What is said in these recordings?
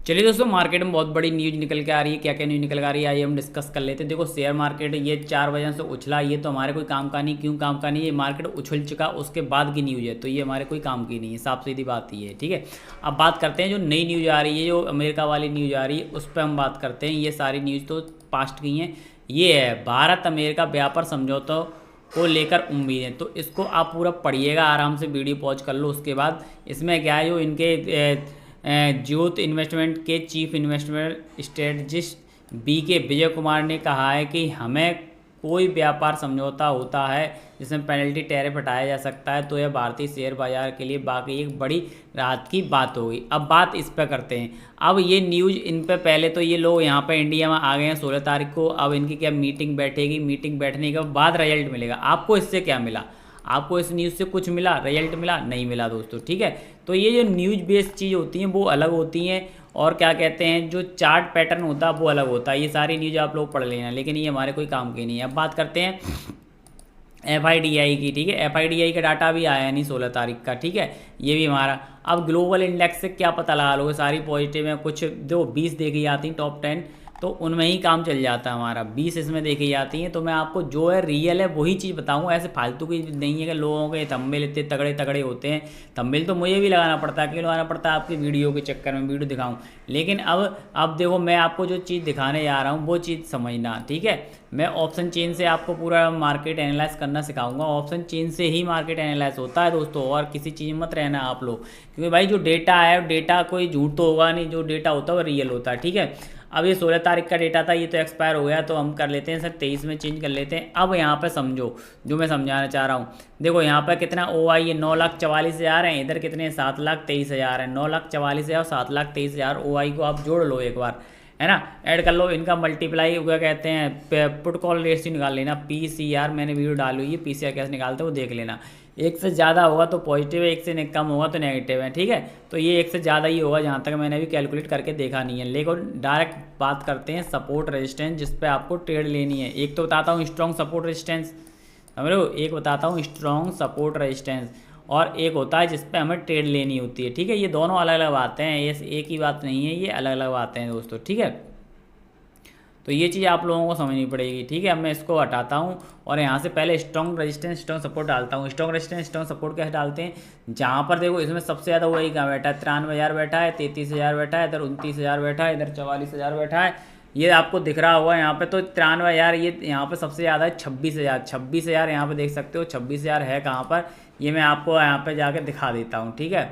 चलिए दोस्तों, मार्केट में बहुत बड़ी न्यूज़ निकल के आ रही है। क्या क्या न्यूज़ निकल के आ रही है आइए हम डिस्कस कर लेते हैं। देखो, शेयर मार्केट ये 4 वजह से उछला, ये तो हमारे कोई काम का नहीं। क्यों काम का नहीं? ये मार्केट उछल चुका उसके बाद की न्यूज़ है, तो ये हमारे कोई काम की नहीं है। साफ सीधी बात ये है, ठीक है। अब बात करते हैं जो नई न्यूज़ आ रही है, जो अमेरिका वाली न्यूज़ आ रही है, उस पर हम बात करते हैं। ये सारी न्यूज़ तो पास्ट की हैं। ये है भारत अमेरिका व्यापार समझौतों को लेकर उम्मीदें। तो इसको आप पूरा पढ़िएगा आराम से, वीडियो पॉज कर लो। उसके बाद इसमें क्या है, जो इनके ज्योत इन्वेस्टमेंट के chief investment strategist BK Vijay Kumar ने कहा है कि हमें कोई व्यापार समझौता होता है जिसमें पेनल्टी टैरिफ हटाया जा सकता है, तो यह भारतीय शेयर बाजार के लिए बाकी एक बड़ी राहत की बात होगी। अब बात इस पर करते हैं। अब ये न्यूज़ इन पे पहले तो ये लोग यहाँ पे इंडिया में आ गए हैं 16 तारीख को। अब इनकी क्या मीटिंग बैठेगी, मीटिंग बैठने के बाद रिजल्ट मिलेगा। आपको इससे क्या मिला? आपको इस न्यूज़ से कुछ मिला? रिजल्ट मिला? नहीं मिला दोस्तों, ठीक है। तो ये जो न्यूज़ बेस्ड चीज़ होती हैं वो अलग होती हैं, और क्या कहते हैं जो चार्ट पैटर्न होता है वो अलग होता है। ये सारी न्यूज़ आप लोग पढ़ लेना, लेकिन ये हमारे कोई काम की नहीं है। अब बात करते हैं FIDI की, ठीक है। FIDI का डाटा भी आया नहीं 16 तारीख का, ठीक है। ये भी हमारा। अब ग्लोबल इंडेक्स से क्या पता लगा लोगे? सारी पॉजिटिव है। कुछ जो 20 देखी जाती हैं टॉप 10, तो उनमें ही काम चल जाता है हमारा। 20 इसमें देखी जाती हैं। तो मैं आपको जो है रियल है वही चीज़ बताऊंगा, ऐसे फालतू की नहीं है कि लोगों के थंबनेल इतने तगड़े तगड़े होते हैं। थंबनेल तो मुझे भी लगाना पड़ता है, क्यों लगाना पड़ता है? आपकी वीडियो के चक्कर में वीडियो दिखाऊं। लेकिन अब देखो, मैं आपको जो चीज़ दिखाने जा रहा हूँ वो चीज़ समझना, ठीक है। मैं ऑप्शन चेन से आपको पूरा मार्केट एनालाइज करना सिखाऊंगा। ऑप्शन चेन से ही मार्केट एनालाइज होता है दोस्तों, और किसी चीज़ में मत रहना आप लोग, क्योंकि भाई जो डेटा है, डेटा कोई झूठ तो होगा नहीं। जो डेटा होता है वो रियल होता है, ठीक है। अब ये 16 तारीख का डेटा था, ये तो एक्सपायर हो गया, तो हम कर लेते हैं सर 23 में चेंज कर लेते हैं। अब यहाँ पे समझो जो मैं समझाना चाह रहा हूँ। देखो यहाँ पर कितना OI है, 9,44,000 है। इधर कितने? 7,23,000 है। 9,44,000 और 7,23,000 OI को आप जोड़ लो एक बार, है ना, ऐड कर लो। इनका मल्टीप्लाई क्या कहते हैं, पुट कॉल रेशियो निकाल लेना। PCR मैंने वीडियो डाली हुई है, PCR कैसे निकालते हैं वो देख लेना। एक से ज़्यादा होगा तो पॉजिटिव है, एक से कम होगा तो नेगेटिव है, ठीक है। तो ये एक से ज़्यादा ही होगा, जहाँ तक मैंने अभी कैलकुलेट करके देखा नहीं है। लेकिन डायरेक्ट बात करते हैं सपोर्ट रेजिस्टेंस, जिस पे आपको ट्रेड लेनी है। एक तो बताता हूँ स्ट्रॉन्ग सपोर्ट रेजिस्टेंस, समझ लो, एक बताता हूँ स्ट्रॉन्ग सपोर्ट रेजिस्टेंस, और एक होता है जिस पे हमें ट्रेड लेनी होती है, ठीक है। ये दोनों अलग अलग बातें हैं, ये एक ही बात नहीं है, ये अलग अलग बातें हैं दोस्तों, ठीक है। तो ये चीज़ आप लोगों को समझनी पड़ेगी, ठीक है। अब मैं इसको हटाता हूँ और यहाँ से पहले स्ट्रॉन्ग रेजिस्टेंस स्ट्रॉन्ग सपोर्ट डालता हूँ। स्ट्रॉन्ग रेजिस्टेंस स्ट्रॉन्ग सपोर्ट कैसे डालते हैं? जहाँ पर देखो इसमें सबसे ज़्यादा वही कहाँ बैठा है, 93,000 बैठा है, 33,000 बैठा है, इधर 29,000 बैठा है, इधर 44,000 बैठा है। ये आपको दिख रहा होगा यहाँ पे, तो 93,000 ये यहाँ पे सबसे ज़्यादा है। 26,000 यहाँ पे देख सकते हो। 26,000 है कहाँ पर? ये मैं आपको यहाँ पे जाके दिखा देता हूँ, ठीक है।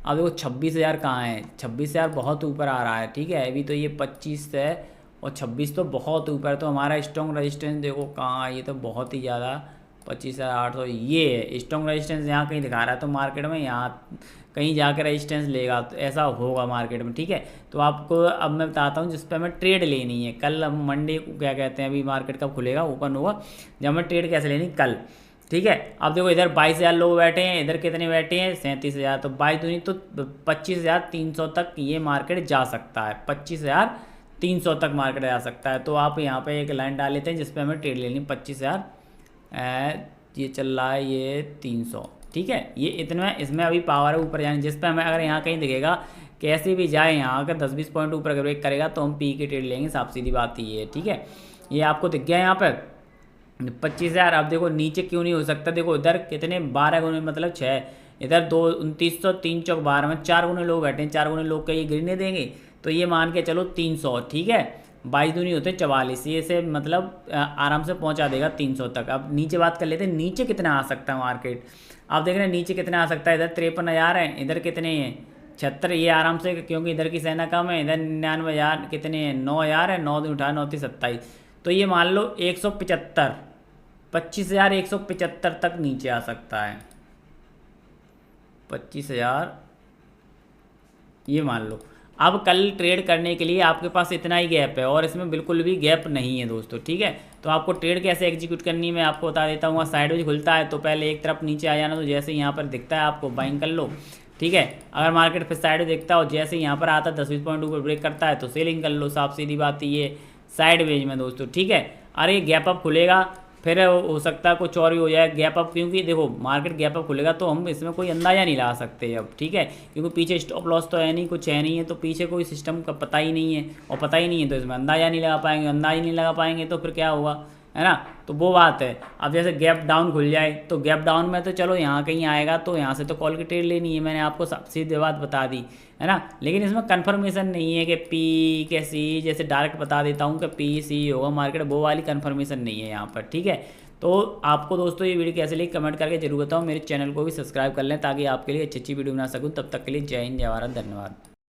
अब देखो 26,000 कहाँ है? 26,000 बहुत ऊपर आ रहा है, ठीक है। अभी तो ये 25 है और 26 तो बहुत ऊपर। तो हमारा स्ट्रॉन्ग रेजिस्टेंस देखो कहाँ, ये तो बहुत ही ज़्यादा 25,800, ये है स्ट्रॉन्ग रेजिस्टेंस। यहाँ कहीं दिखा रहा है, तो मार्केट में यहाँ कहीं जाकर रेजिस्टेंस लेगा, तो ऐसा होगा मार्केट में, ठीक है। तो आपको अब मैं बताता हूँ जिस पर हमें ट्रेड लेनी है। कल हम मंडे को क्या कहते हैं, अभी मार्केट कब खुलेगा, ओपन होगा, जब हमें ट्रेड कैसे लेनी, कल, ठीक है। अब देखो इधर 22,000 लोग बैठे हैं, इधर कितने बैठे हैं, 37,000। तो 22 दूनी तो 25,300 तक ये मार्केट जा सकता है। 25,300 तक मार्केट जा सकता है। तो आप यहाँ पे एक लाइन डाल लेते हैं जिस पे हमें ट्रेड लेनी 25,000, ये चल रहा है ये 300, ठीक है। ये इतना, इसमें अभी पावर है ऊपर जाने, जिस पे हमें अगर यहाँ कहीं दिखेगा कैसे भी जाए, यहाँ अगर 10-20 पॉइंट ऊपर ब्रेक करेगा तो हम पी के ट्रेड लेंगे। साफ सीधी बात ये है, ठीक है। ये आपको दिख गया यहाँ पर 25,000। अब देखो नीचे क्यों नहीं हो सकता? देखो इधर कितने 12 गुने मतलब 6, इधर 2 2900, 3 चौक 12 में 4 गुने लोग बैठे हैं। 4 गुने लोग का ये गिरने देंगे, तो ये मान के चलो 300, ठीक है। 22 दूनी होते 44, ये से मतलब आराम से पहुंचा देगा 300 तक। अब नीचे बात कर लेते हैं, नीचे कितना आ सकता है मार्केट। आप देख रहे हैं नीचे कितना आ सकता है। इधर 53,000 है, इधर कितने हैं 76, ये आराम से, क्योंकि इधर की सेना कम है। इधर 99,000 कितने हैं, 9,000 है, 9 दूनी 18, 9 तीन 27। तो ये मान लो 175, 25,175 तक नीचे आ सकता है। 25,000 ये मान लो। अब कल ट्रेड करने के लिए आपके पास इतना ही गैप है, और इसमें बिल्कुल भी गैप नहीं है दोस्तों, ठीक है। तो आपको ट्रेड कैसे एग्जीक्यूट करनी है मैं आपको बता देता हूँ। साइडवेज खुलता है तो पहले एक तरफ नीचे आ जाना, तो जैसे यहाँ पर दिखता है आपको बाइंग कर लो, ठीक है। अगर मार्केट फिर साइड दिखता है और जैसे यहाँ पर आता है 10-20 पॉइंट ऊपर ब्रेक करता है तो सेलिंग कर लो। साफ सीधी बात है ये साइडवेज में दोस्तों, ठीक है। अरे गैप अप खुलेगा फिर हो सकता है कुछ और भी हो जाए, गैप अप, क्योंकि देखो मार्केट गैप अप खुलेगा तो हम इसमें कोई अंदाज़ा नहीं लगा सकते अब, ठीक है, क्योंकि पीछे स्टॉप लॉस तो है नहीं, कुछ है नहीं है, तो पीछे कोई सिस्टम का पता ही नहीं है, और पता ही नहीं है तो इसमें अंदाज़ा नहीं लगा पाएंगे, अंदाज़ा नहीं लगा पाएंगे तो फिर क्या होगा, है ना। तो वो बात है। अब जैसे गैप डाउन खुल जाए तो गैप डाउन में तो चलो यहाँ कहीं आएगा तो यहाँ से तो कॉल की ट्रेड लेनी है, मैंने आपको सीधी बात बता दी, है ना। लेकिन इसमें कंफर्मेशन नहीं है कि पी के सी, जैसे डायरेक्ट बता देता हूँ कि पी सी होगा मार्केट, वो वाली कंफर्मेशन नहीं है यहाँ पर, ठीक है। तो आपको दोस्तों ये वीडियो कैसे लगी कमेंट करके जरूर बताओ, मेरे चैनल को भी सब्सक्राइब कर लें ताकि आपके लिए अच्छी अच्छी वीडियो बना सकूँ। तब तक के लिए जय हिंद, जय भारत, धन्यवाद।